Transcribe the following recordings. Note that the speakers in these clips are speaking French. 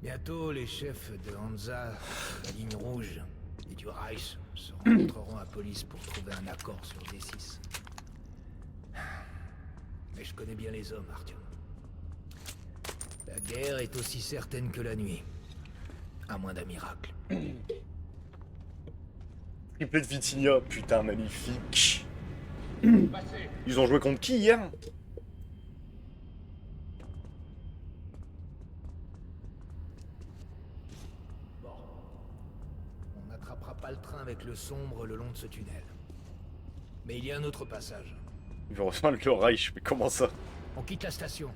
Bientôt, les chefs de Hansa, de la ligne rouge et du Reich se rencontreront à police pour trouver un accord sur D6. Mais je connais bien les hommes, Artyom. La guerre est aussi certaine que la nuit. À moins d'un miracle. Triplé de Vitinha, putain, magnifique. Ils ont joué contre qui hier? Bon. On n'attrapera pas le train avec le sombre le long de ce tunnel. Mais il y a un autre passage. Ils vont rejoindre le Reich, mais comment ça? On quitte la station.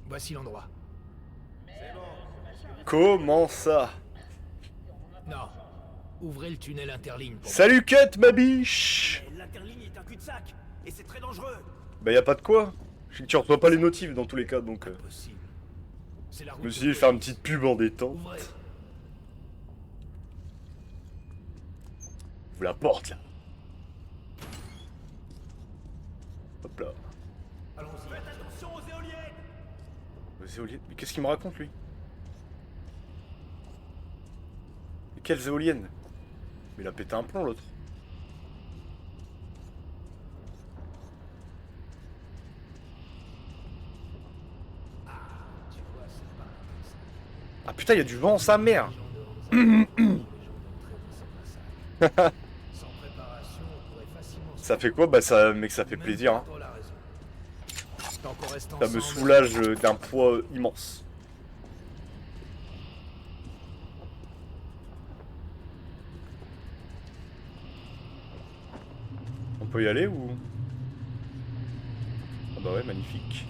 Voici l'endroit. Comment ça? Non. Ouvrez le tunnel interligne pour... Salut Cut, ma biche! L'interligne est un cul-de-sac, et c'est très dangereux. Bah y a pas de quoi. Je sais que tu reçois pas les notifs dans tous les cas, donc... Possible. C'est la Je route me de suis dit de faire une police. petite pub en détente. Ouvrez. Ouvre la porte, là. Hop là. Allons-y. Faites attention aux éoliennes. Les éoliennes. Mais qu'est-ce qu'il me raconte, lui? Mais quelles éoliennes? Mais il a pété un plomb, l'autre. Tu vois, c'est pas comme ça. Ah putain, il y a du vent, sa mère! Les gens de Hansa ont les gens d'entrée dans ce massacre. Sans préparation, on pourrait facilement... Ça fait quoi? Bah ça, mec, ça fait Même plaisir, hein. toi, la raison. Tant qu'on reste Ça me ensemble, soulage d'un poids immense. On peut y aller ou... Ah bah ouais, magnifique.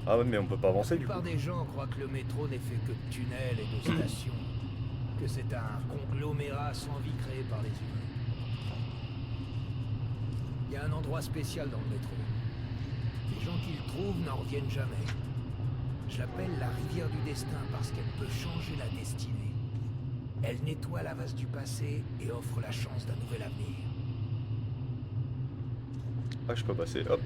Ah ouais, mais on peut pas avancer La du coup. plupart des gens croient que le métro n'est fait que de tunnels et de stations. Que c'est un conglomérat sans vie créé par les humains. Il y a un endroit spécial dans le métro. Les gens qui le trouvent n'en reviennent jamais. Je l'appelle la rivière du destin parce qu'elle peut changer la destinée. Elle nettoie la vase du passé et offre la chance d'un nouvel avenir. Ah, je peux passer, hop.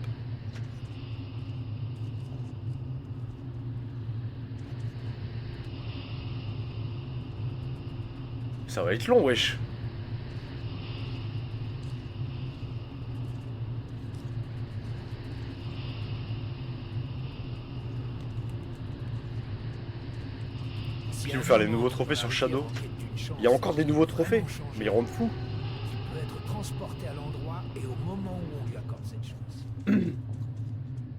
Ça va être long, wesh. Si Puis un vous faire les moment, nouveaux trophées la sur rivière Shadow. enquête d'une chance Il y a encore des nouveaux qui peut trophées. vraiment changer Mais ils rendent fou. qui peut être transporté à l'endroit et au moment où on lui accorde cette chance.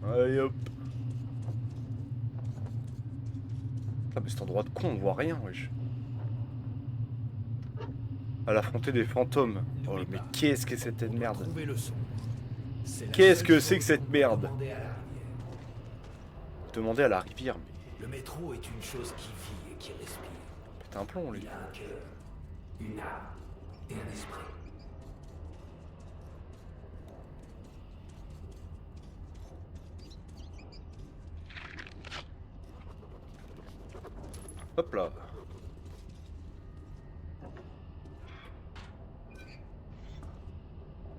Allez hop. Ah mais cet endroit de con, on voit rien, wesh. À l'affronter des fantômes. Oh N'oublie mais pas, qu'est-ce que c'est cette on doit merde? trouver le son. C'est la Qu'est-ce seule que c'est que chose cette qu'on peut merde? demander à la rivière. Demander à la rivière, mais Le métro est une chose qui vit et qui respire. pète un plomb lui. Il a un cœur, une âme et un esprit. Hop là.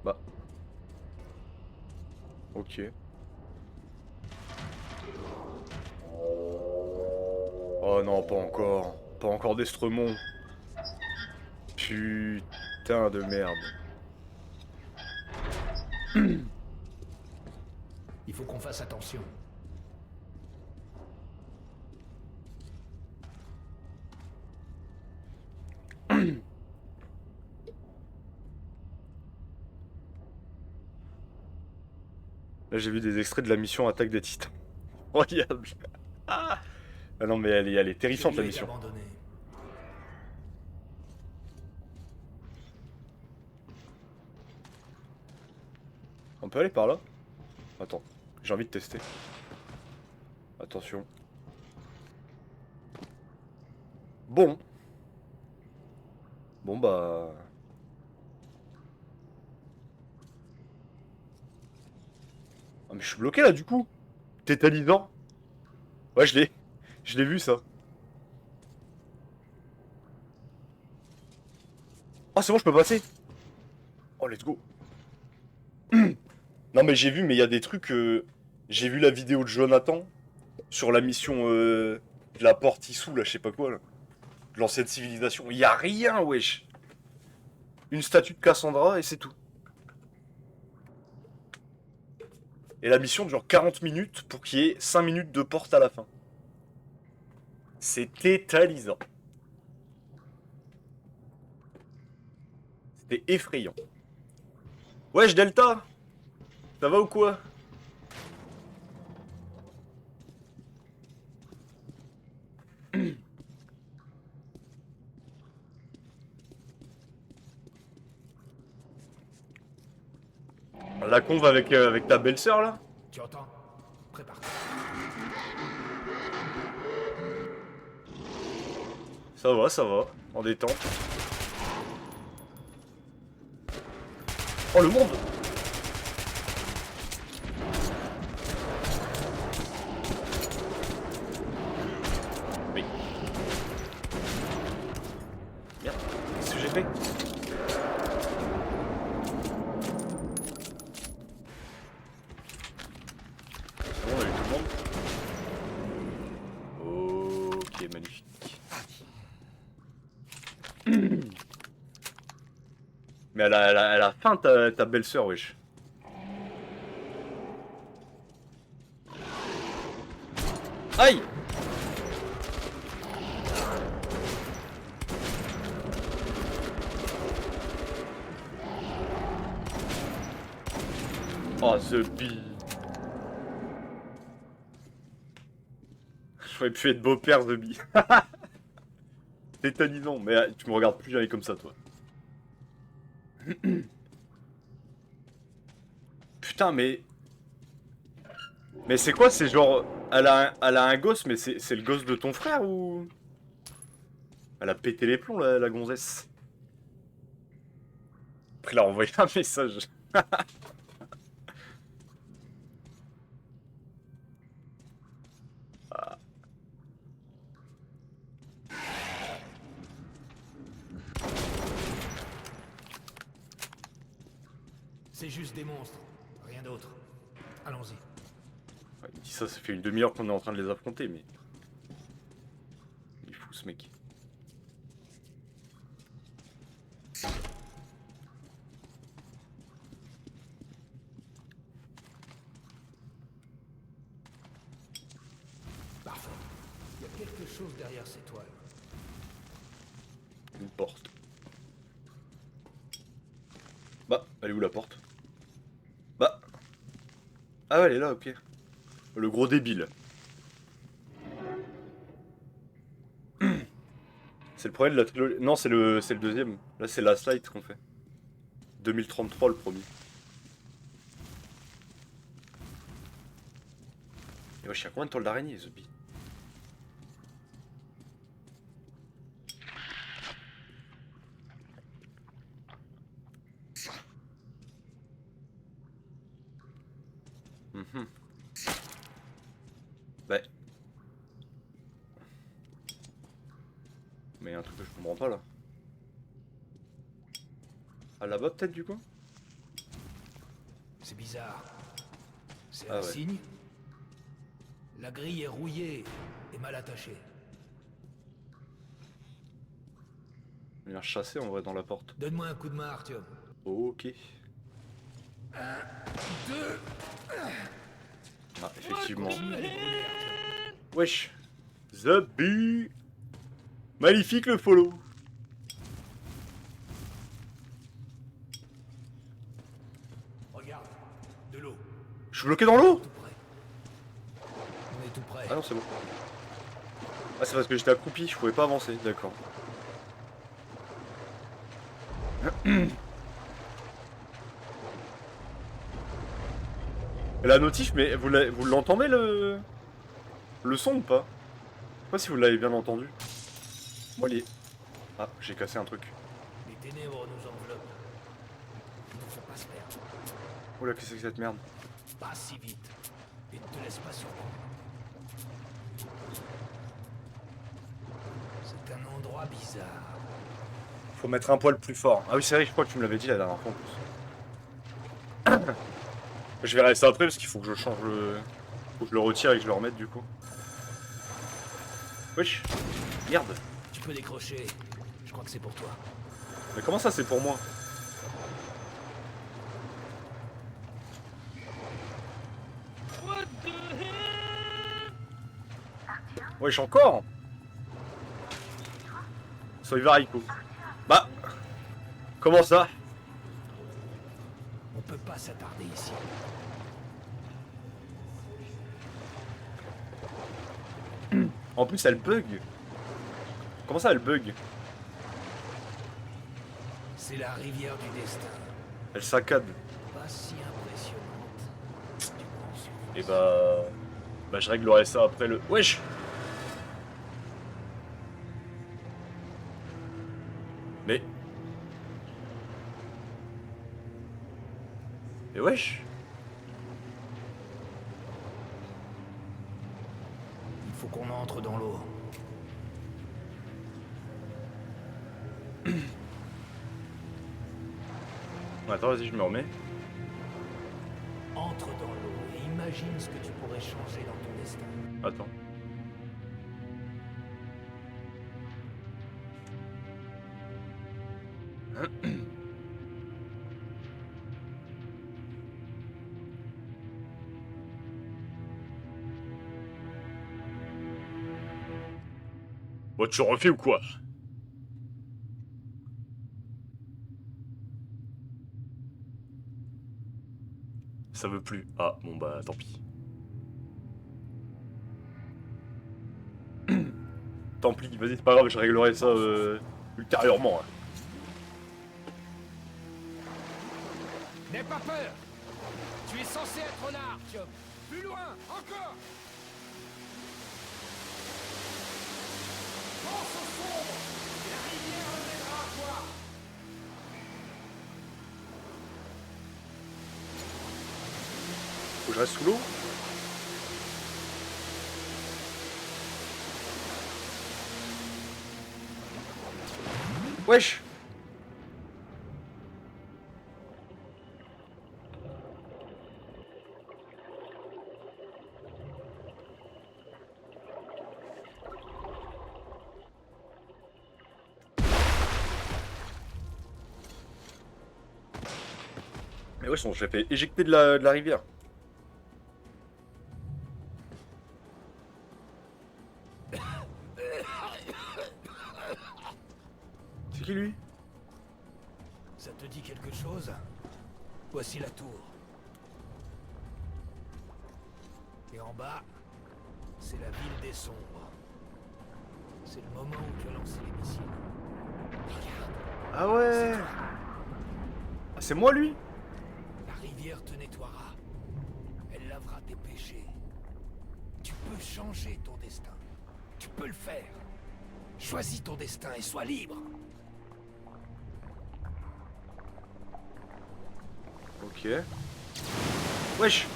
Bah. Ok. Oh non, pas encore. Pas encore d'Estremont. Putain de merde. Il faut qu'on fasse attention. Là j'ai vu des extraits de la mission Attaque des Titans. Incroyable. Ah non mais elle est terrifiante la Celui-là est mission. abandonné. On peut aller par là? Attends, j'ai envie de tester. Attention. Bon. Bon bah... Ah mais je suis bloqué là du coup. Tétanisant. Ouais je l'ai. Je l'ai vu ça. Ah c'est bon je peux passer. Oh let's go. Non mais j'ai vu mais il y a des trucs... J'ai vu la vidéo de Jonathan sur la mission de la porte Issou là je sais pas quoi là. L'ancienne civilisation. Y a rien, wesh. Une statue de Cassandra et c'est tout. Et la mission dure 40 minutes pour qu'il y ait 5 minutes de porte à la fin. C'est tétanisant. C'était effrayant. Wesh, Delta! Ça va ou quoi? La conve avec ta belle-sœur là? Tu entends? Prépare-toi. Ça va, en détente. Oh le monde! Oui. Merde, qu'est-ce que j'ai fait? C'est bon, on a eu tout le monde. Ok, magnifique. Mais elle a faim ta belle-sœur, wesh. Aïe! Oh, The Bee. J'aurais pu être beau-père, The Bee. Tétanisant, mais tu me regardes plus jamais comme ça, toi. Putain, mais... Mais c'est quoi? C'est genre... Elle a un gosse, mais c'est le gosse de ton frère, ou... Elle a pété les plombs, la gonzesse. Après, il a envoyé un message. C'est juste des monstres, rien d'autre. Allons-y. Ouais, il dit ça fait une demi-heure qu'on est en train de les affronter, mais... Il est fou, ce mec. Parfait. Il y a quelque chose derrière ces toiles. Une porte. Bah, elle est où la porte? Bah. Ah ouais, elle est là, ok. Le gros débile. C'est le premier de la trilogie. Non, c'est le deuxième. Là, c'est la slide qu'on fait. 2033, le premier. Et wesh, y'a combien de toiles d'araignée, The Bee? Ouais. Mais y a un truc que je comprends pas là. Ah là-bas peut-être du coup? C'est bizarre. C'est Ah un ouais. signe. La grille est rouillée et mal attachée. Il y a un chassé en vrai dans la porte. Donne-moi un coup de main, Artyom. Ok. 2. Ah, effectivement. Continue à les brûler, Artyom. Wesh. The Bee. Magnifique le follow. Regarde, de l'eau, Je suis bloqué dans l'eau? tout près. On est tout près. Ah non, c'est bon. Ah, c'est parce que j'étais accroupi, je pouvais pas avancer, d'accord. La notif, mais vous l'entendez le son ou pas? Je sais pas si vous l'avez bien entendu. Moi, les... Ah, j'ai cassé un truc. Les ténèbres nous enveloppent. Il ne faut pas se perdre. Oula, qu'est-ce que c'est que cette merde? Pas si vite. Et ne te laisse pas surprendre. C'est un endroit bizarre. Faut mettre un poil plus fort. Ah oui, c'est vrai, je crois que tu me l'avais dit la dernière fois en plus. Je verrai ça après parce qu'il faut que je change le... Faut que je le retire et que je le remette du coup. Wesh. Merde. Tu peux décrocher. Je crois que c'est pour toi. Mais comment ça, c'est pour moi? Wesh, encore? Soy Varico. Bah. Comment ça? On peut pas s'attarder ici. En plus, elle bug. Comment ça, elle bug? C'est la rivière du destin. Elle saccade. Pas si impressionnante. Du coup, Et bah... Bah, je réglerai ça après le... Wesh! Mais... Mais wesh! il faut qu'on entre dans l'eau. Attends, vas-y, je me remets. Entre dans l'eau et imagine ce que tu pourrais changer dans ton destin. Attends. Bon, tu refais ou quoi? Ça veut plus. Ah, bon bah tant pis. Tant pis, vas-y, c'est pas grave, je réglerai ça ultérieurement. Hein. N'aie pas peur. Tu es censé être là, Artyom. Plus loin, encore. Pense au sombre. Et la rivière reviendra à toi. Faut que je reste sous l'eau? Wesh! Mais wesh, on s'est fait éjecter de la rivière. C'est qui lui? Ça te dit quelque chose? Voici la tour. Et en bas, c'est la ville des sombres. C'est le moment où tu as lancé les missiles. Regarde, Ah ouais! Ah, c'est moi lui? la rivière te nettoiera. Elle lavera tes péchés. Tu peux changer ton destin. Tu peux le faire. Choisis ton destin et sois libre. Ok. Wesh!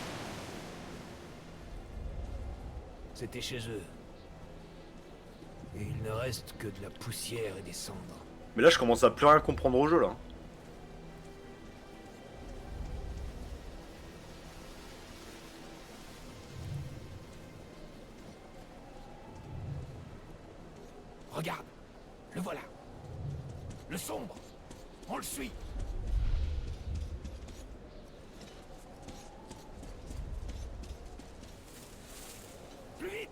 C'était chez eux. Et il ne reste que de la poussière et des cendres. Mais là, je commence à plus rien comprendre au jeu là. Regarde, le voilà. Le sombre. On le suit. Plus vite.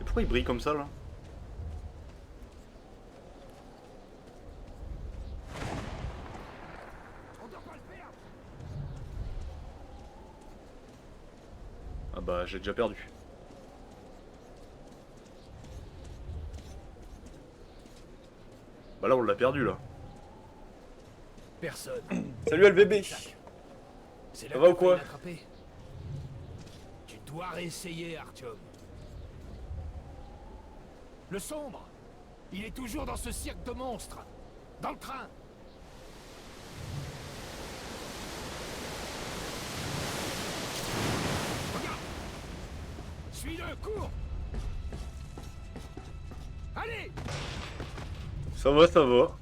Et pourquoi il brille comme ça là? On doit pas le perdre. Ah bah, j'ai déjà perdu. Bah là, on l'a perdu là. Personne. Salut LVB! C'est Ça là va que ou quoi? t'as l'attraper. Tu dois réessayer, Artyom. Le sombre, il est toujours dans ce cirque de monstres. Dans le train. Regarde. Suis-le, cours. Allez. Ça va, ça va.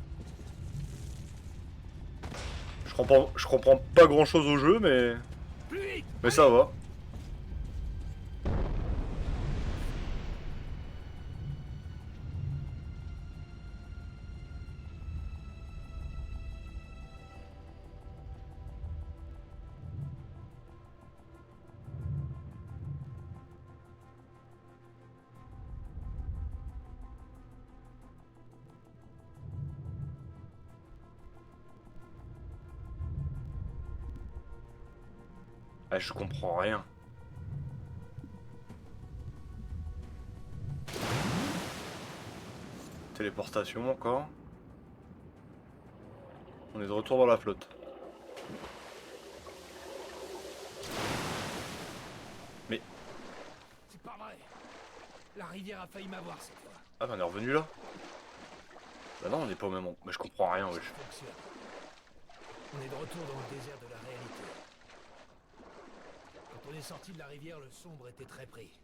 Je comprends pas grand chose au jeu, mais Plus vite. ça va. Ah, je comprends rien. Téléportation encore. On est de retour dans la flotte. Mais... C'est pas vrai. La rivière a failli m'avoir cette fois. Ah bah on est revenu là. Bah non, on n'est pas au même endroit. Mais je comprends rien, wesh. Ça fonctionne. On est de retour dans le désert de la réalité. Quand on est sorti de la rivière, le sombre était très pris.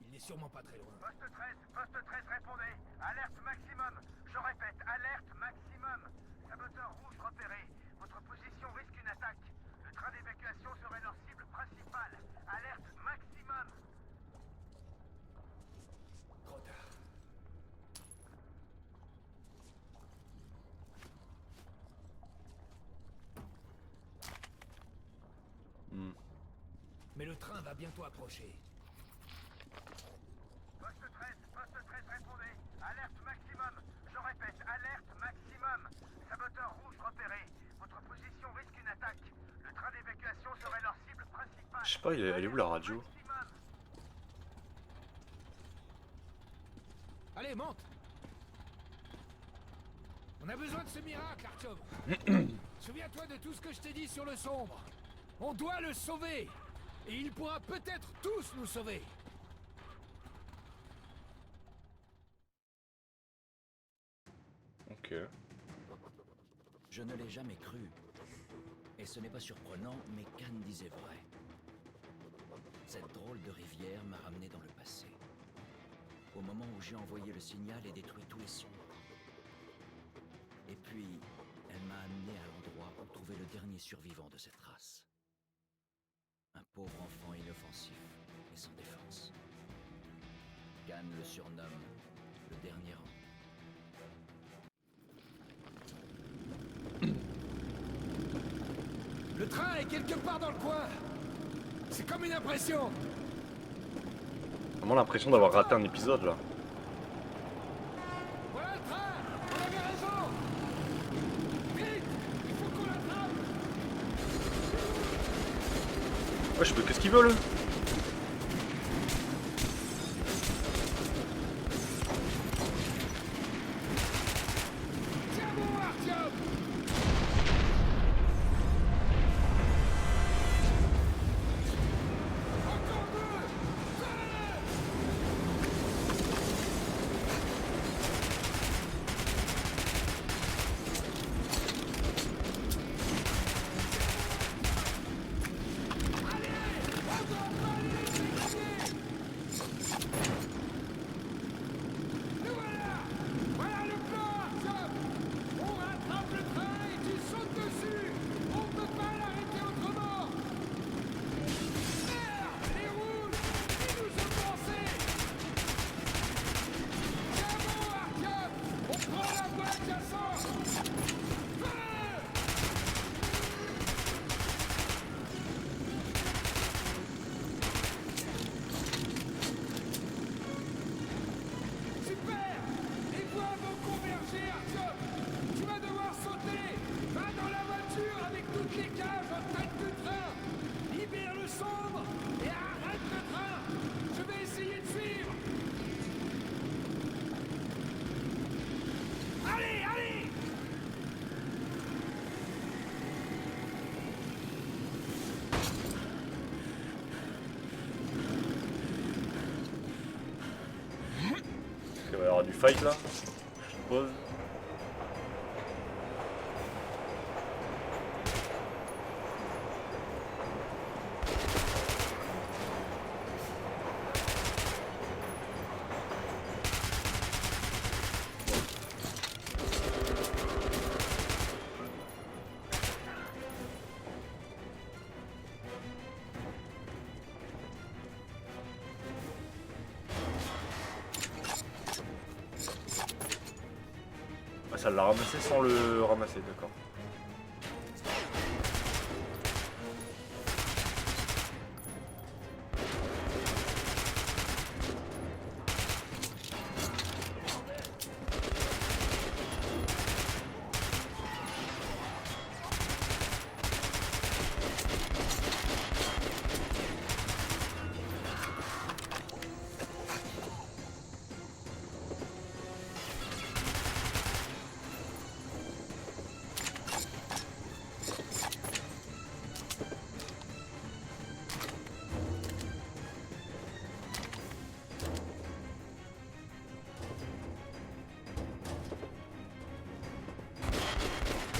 Il n'est sûrement pas très loin. Poste 13, répondez. Alerte maximum. Je répète, alerte maximum. Saboteur rouge repéré. Votre position risque une attaque. Le train d'évacuation serait leur cible principale. Alerte maximum. Trop tard. Mais le train va bientôt approcher. Poste 13, répondez. Alerte maximum. Je répète, alerte maximum. Saboteur rouge repéré. Votre position risque une attaque. Le train d'évacuation serait leur cible principale. Je sais pas, elle est où la radio? Maximum. Allez, monte. On a besoin de ce miracle, Artyom. Souviens-toi de tout ce que je t'ai dit sur le sombre. On doit le sauver. Et il pourra peut-être tous nous sauver. Ok. Je ne l'ai jamais cru. Et ce n'est pas surprenant, mais Khan disait vrai. Cette drôle de rivière m'a ramené dans le passé. Au moment où j'ai envoyé le signal et détruit tous les sombres. Et puis, elle m'a amené à l'endroit où trouver le dernier survivant de cette race. Un pauvre enfant inoffensif et sans défense. Khan le surnomme le dernier rang. Le train est quelque part dans le coin. C'est comme une impression. J'ai vraiment l'impression d'avoir raté un épisode là. Voilà le train. On avait raison. Vite, il faut qu'on l'attrape. Ouais, je peux qu'est-ce qu'il veut là? Tiens bon, Artyom. Encore deux. Et voilà. Voilà le plan, Artyom. On rattrape le train et tu sautes dessus. On ne peut pas l'arrêter autrement. Merde, les rouges, ils nous ont pensé. Tiens bon, Artyom. On prend la voie adjacente. Feu! Super! Les voies vont converger, Artyom! Tu vas devoir sauter! Va dans la voiture avec toutes les cages en tête du train! Libère le sombre et arrête le train! Je vais essayer de suivre! Allez, allez! Il va y avoir du fight là. Je suppose. Ah, ça l'a ramassé sans le ramasser, d'accord.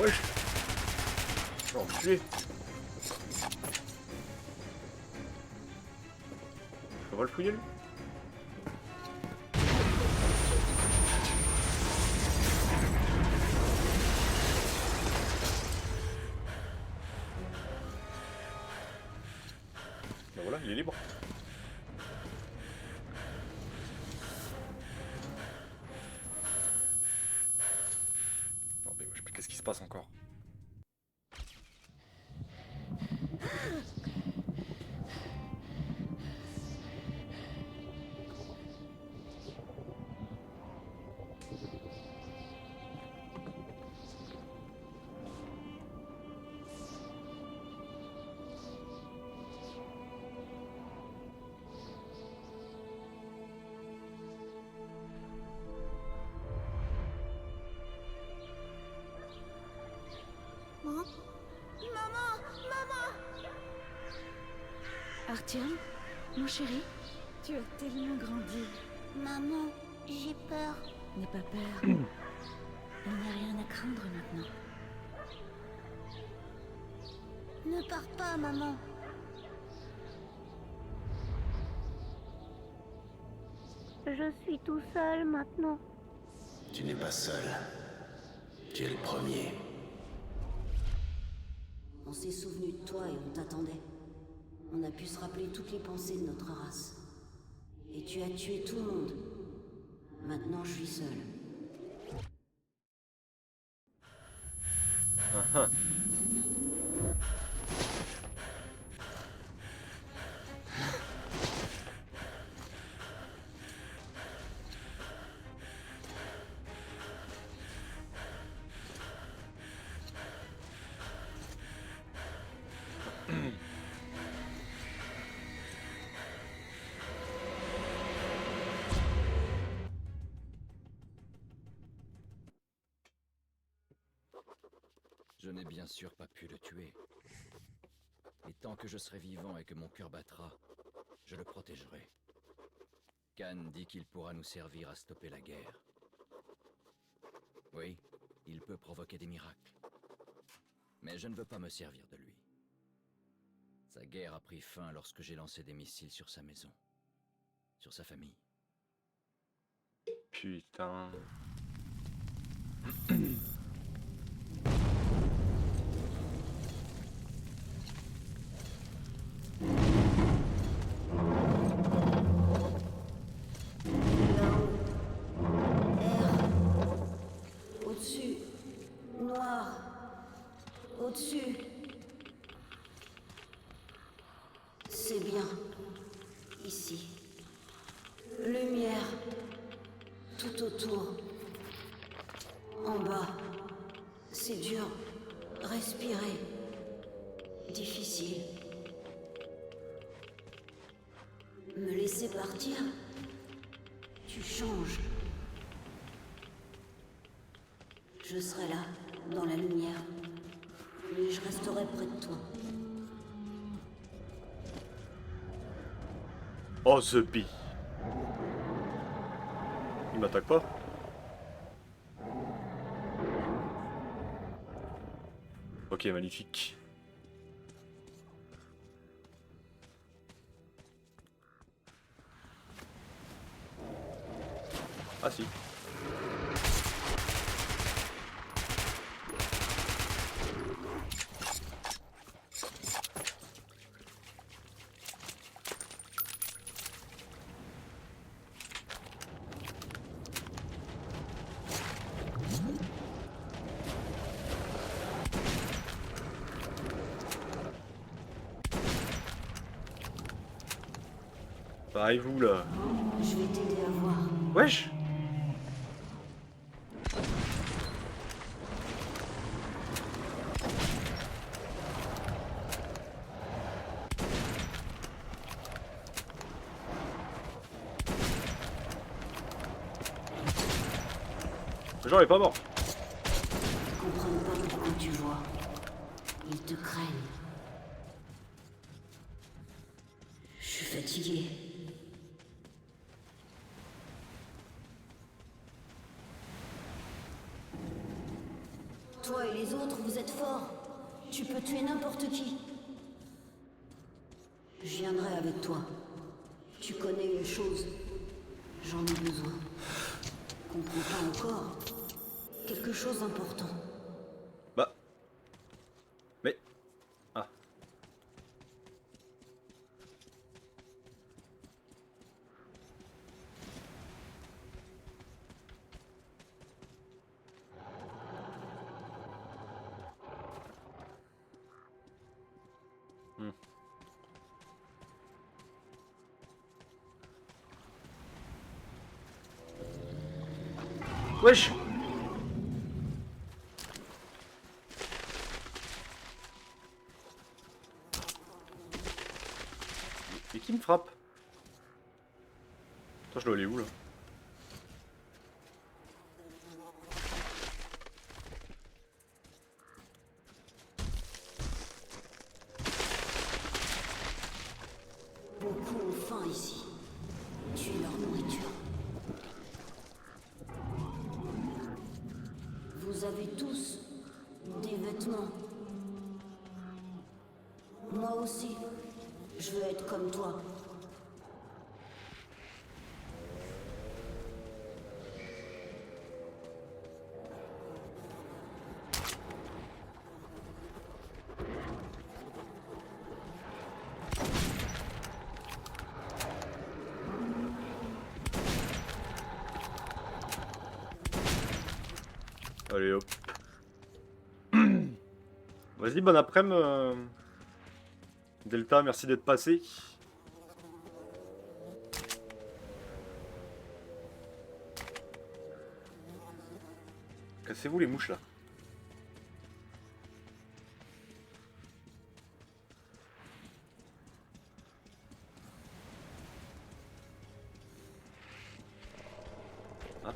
Wesh. Enculé. On va le fouiller lui. Ben voilà, il est libre. Non mais wesh, qu'est-ce qui se passe encore? Maman, maman. Artyom, mon chéri, tu as tellement grandi. Maman, j'ai peur. N'aie pas peur. Il n'y a rien à craindre maintenant. Ne pars pas, maman. Je suis tout seul maintenant. Tu n'es pas seul. Tu es le premier. On s'est souvenu de toi et on t'attendait. On a pu se rappeler toutes les pensées de notre race. Et tu as tué tout le monde. Maintenant, je suis seul. Je n'ai bien sûr pas pu le tuer. Et tant que je serai vivant et que mon cœur battra, je le protégerai. Khan dit qu'il pourra nous servir à stopper la guerre. Oui, il peut provoquer des miracles. Mais je ne veux pas me servir de lui. Sa guerre a pris fin lorsque j'ai lancé des missiles sur sa maison. Sur sa famille. Putain. Au-dessus. Noir. Au-dessus. C'est bien. Ici. Lumière. Tout autour. En bas. C'est dur. Respirer. Difficile. Me laisser partir? Tu changes. Je serai là, dans la lumière. Mais je resterai près de toi. Oh, The Bee. Il m'attaque pas? Ok, magnifique. Ah si. Pareil-vous là. Je vais t'aider à voir. Wesh. Le genre est pas mort. Ils comprennent pas pourquoi tu vois. Ils te craignent. Je suis fatigué. Toi et les autres, autres, vous êtes forts. Tu peux tuer n'importe qui. Je viendrai avec toi. Tu connais une chose. J'en ai besoin. Comprends pas encore. Quelque chose d'important. Bah. Mais. Ah. Wesh. Et qui me frappe? Attends, je dois aller où là? Beaucoup ont faim ici. Tu es leur nourriture. Vous avez tous des vêtements. Moi aussi. Je veux être comme toi. Allez hop. Vas-y, bon après-midi. Delta, merci d'être passé. Cassez-vous les mouches là. Ah.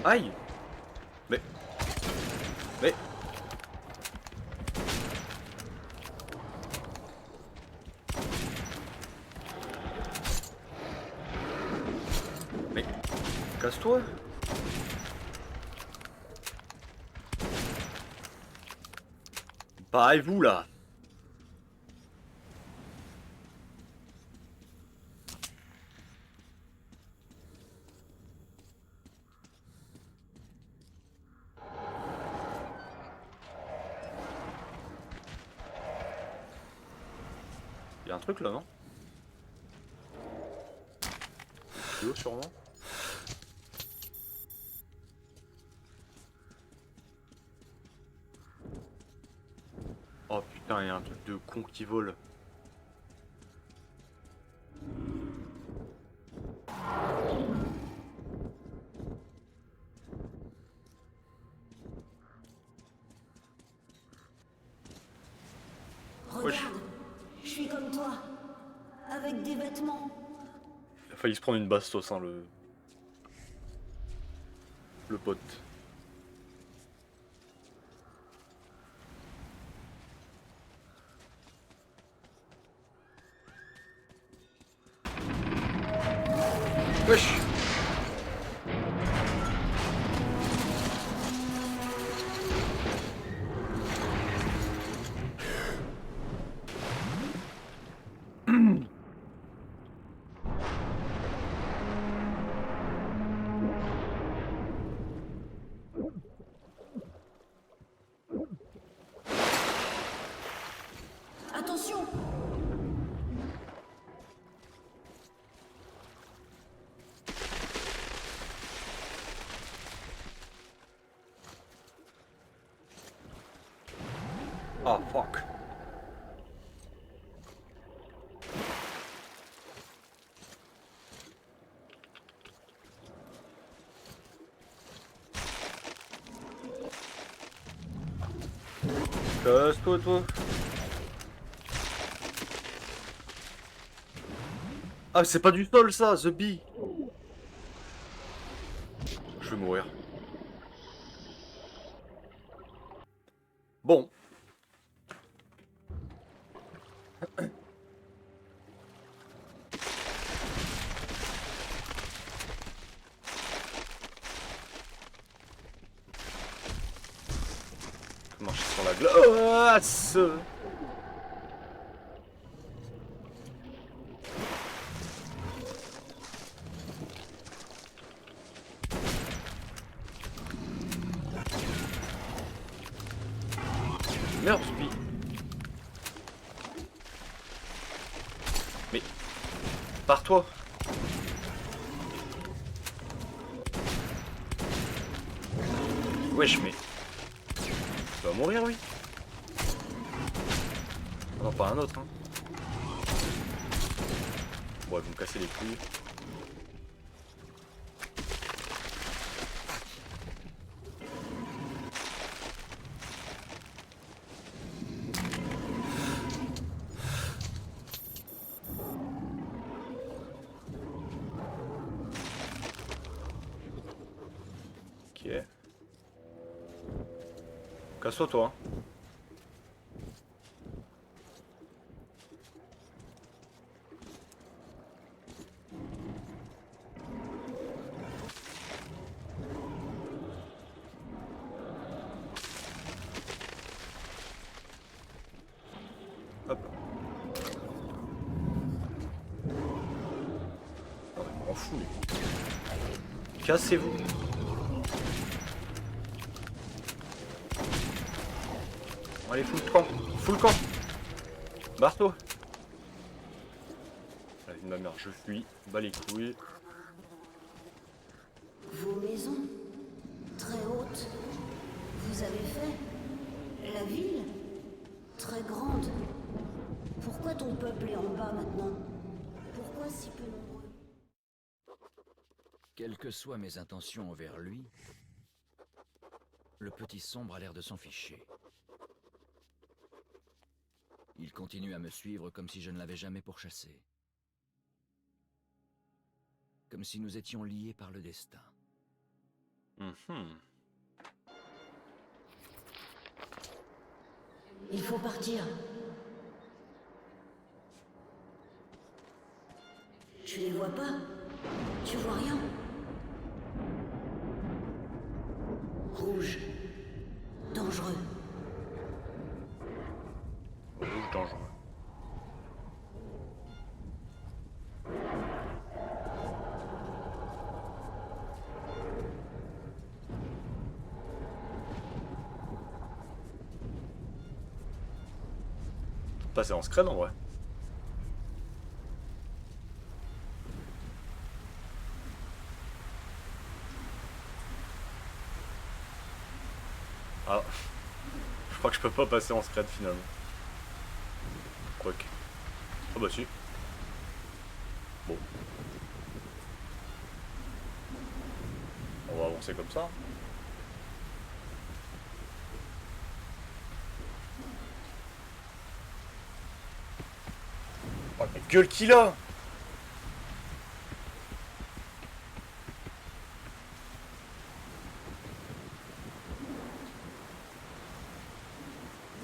Aïe. Mais... Mais... Casse-toi. Barrez-vous là. Y'a un truc là, non? Plus haut sûrement. Oh putain, y'a un truc de con qui vole. Regarde, je suis comme toi, avec des vêtements. Il a failli se prendre une bastos, hein, le pote. Wesh. Attention! Ah, fuck. Casse-toi, toi. Ah, c'est pas du sol, ça, The Bee. Je vais mourir. Bon. Marcher sur la glace. Merde, lui. Mais... Pars-toi. Wesh, mais... Il va mourir, lui. Non, pas un autre, hein. Bon, ils vont me casser les couilles. Ok. Casse-toi, toi. Hop. Oh, je m'en fous. Cassez-vous. Allez, fous le camp. Fous le camp. Barre-toi. La vie de ma mère, je fuis. Bas les couilles. Vos maisons, très hautes. Vous avez fait la ville, très grande. Pourquoi ton peuple est en bas maintenant? Pourquoi si peu nombreux? Quelles que soient mes intentions envers lui, le petit sombre a l'air de s'en ficher. Il continue à me suivre comme si je ne l'avais jamais pourchassé. Comme si nous étions liés par le destin. Il faut partir. Tu les vois pas? Tu vois rien? Rouge. Dangereux. Rouge dangereux. Passer en scred en vrai. Ah, je crois que je peux pas passer en scred finalement. Quoique. Ah bah si. Bon. On va avancer comme ça. Oh mais gueule qu'il a!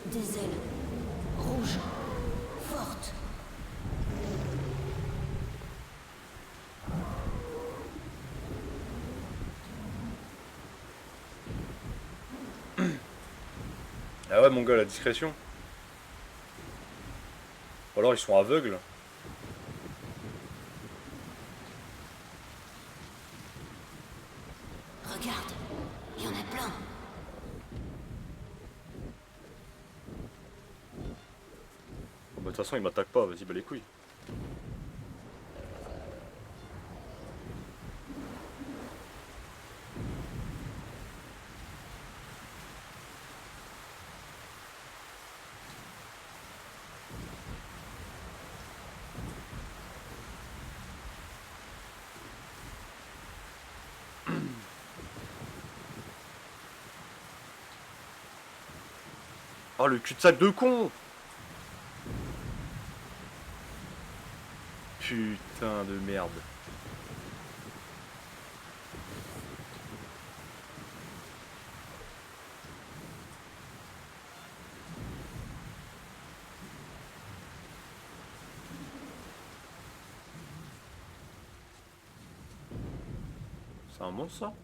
Des ailes. Rouges. Fortes. Ah ouais mon gars, la discrétion. Ou alors ils sont aveugles. Regarde. Il y en a plein. Bah, de toute façon ils m'attaquent pas, vas-y bah les couilles. Oh, le cul-de-sac de con! Putain de merde. C'est un monstre, ça?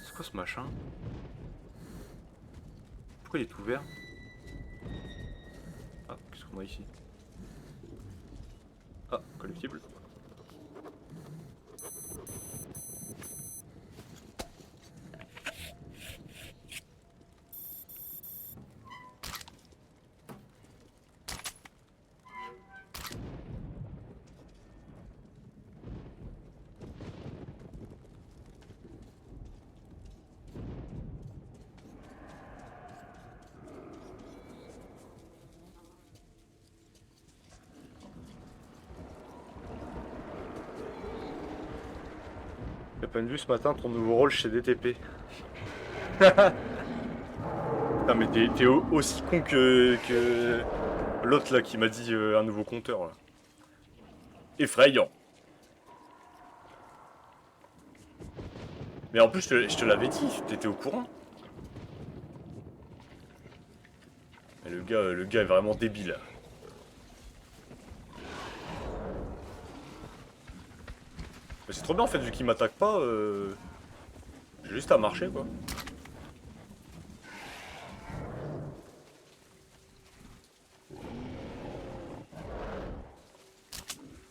C'est quoi ce machin? Pourquoi il est ouvert? Ah, qu'est-ce qu'on a ici? Ah, collectible. T'as pas vu ce matin ton nouveau rôle chez DTP? Putain mais t'es aussi con que l'autre là qui m'a dit un nouveau compteur là. Effrayant. Mais en plus je te l'avais dit, t'étais au courant. Mais le gars est vraiment débile. Mais c'est trop bien en fait, vu qu'il m'attaque pas, j'ai juste à marcher quoi.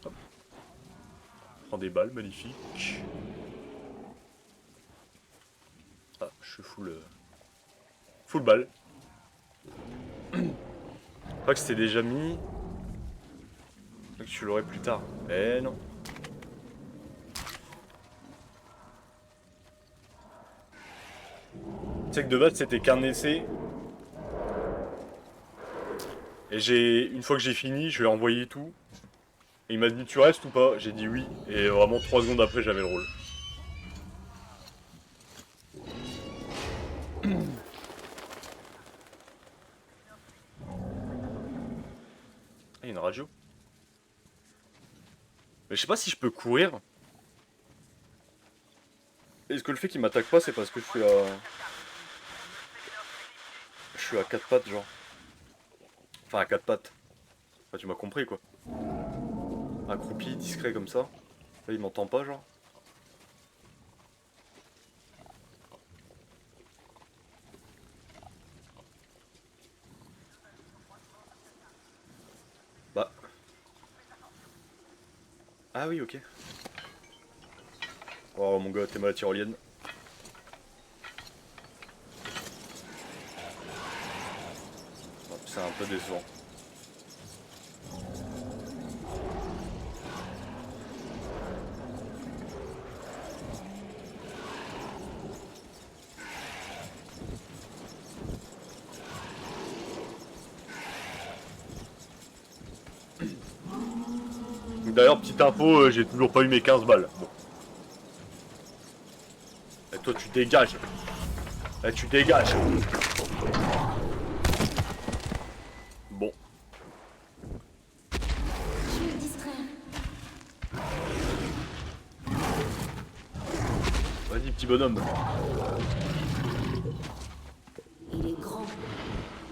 Hop. Prends des balles, magnifique. Ah, je suis full balle. Je crois que c'était déjà mis. Je crois que tu l'aurais plus tard. Eh non. Tu sais que de base c'était qu'un essai. Et une fois que j'ai fini, je lui ai envoyé tout. Et il m'a dit tu restes ou pas? J'ai dit oui. Et vraiment 3 secondes après j'avais le rôle. Ah, il y a une radio. Mais je sais pas si je peux courir. Est-ce que le fait qu'il m'attaque pas c'est parce que je suis à 4 pattes genre. Enfin à 4 pattes. Enfin tu m'as compris quoi. Accroupi, discret comme ça. Là il m'entend pas genre. Bah. Ah oui ok. Oh mon gars, t'es mal à tyrolienne. C'est un peu décevant. D'ailleurs, petite info, j'ai toujours pas eu mes 15 balles. Bon. Et toi, tu dégages. Et tu dégages. Bon. Je vais le distraire. Vas-y, petit bonhomme. Il est grand,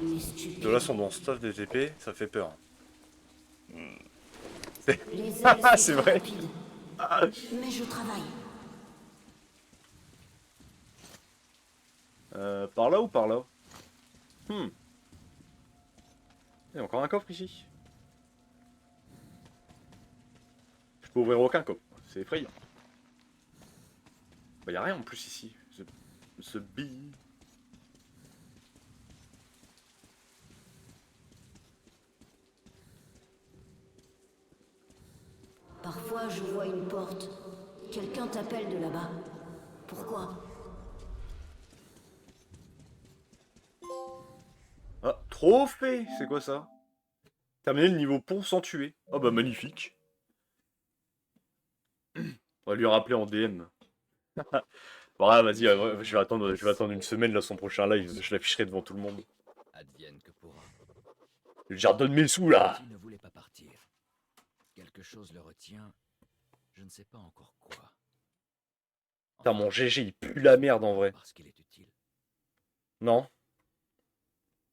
mais stupide. De là, sont dans staff des épées, ça fait peur. Les Ah, ailes, c'est très vrai. rapide. Mais je travaille. Par là ou par là? Il y a encore un coffre ici. Je peux ouvrir aucun coffre, c'est effrayant. Bah, y a rien en plus ici. Ce bille. Parfois, je vois une porte. Quelqu'un t'appelle de là-bas. Pourquoi? Ah, trophée! C'est quoi ça? Terminer le niveau pont sans tuer. Oh bah magnifique. On va lui rappeler en DM. Bon, ouais, vas-y, je vais attendre une semaine là son prochain live, je l'afficherai devant tout le monde. Advienne que pourra. Je vais dire donne mes sous là. Petit ne voulait pas partir. Quelque chose le retient. Je ne sais pas encore quoi. Putain, mon GG il pue la merde en vrai. Parce qu'il est utile. Non?